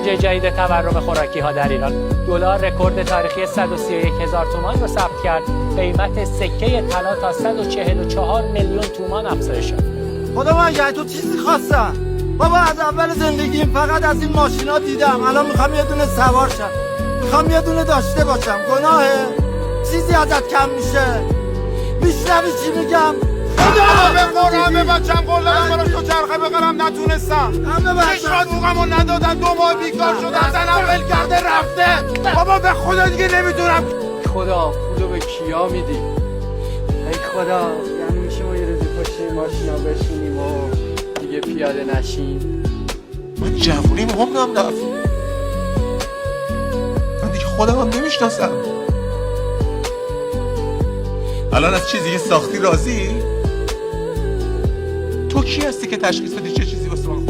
موجه جدید تورم خوراکی‌ها در ایران. دلار رکورد تاریخی 131,000 تومان را ثبت کرد. قیمت سکه طلا تا 144 میلیون تومان افزایش یافت. خدا من تو چیزی خواستم. بابا از اول زندگیم فقط از این ماشینا دیدم. الان میخوام یه دونه سوار شم. میخوام یه دونه داشته باشم. گناهه؟ چیزی ازت کم میشه؟ میشنوی چی میگم؟ خدا به قرآن بچم قول دادم برای تو چرخه بقرم نتونستم. چشمات بوقمو ندادن 2 ماه بیکار شدم. زنم ول کرده رفته. بابا به خدا دیگه نمیتونم. خدا پولو به کیا میدی؟ ای خدا یعنی میشه ما یه روزی پشت این ماشینا بشینیم و دیگه پیاده نشیم؟ من جوونیم عمرم رفت. من دیگه خودم هم نمیشناسم. الان از چیزی ساختی راضی؟ تو کی هستی که تشخیص بدی چه چیزی واسه من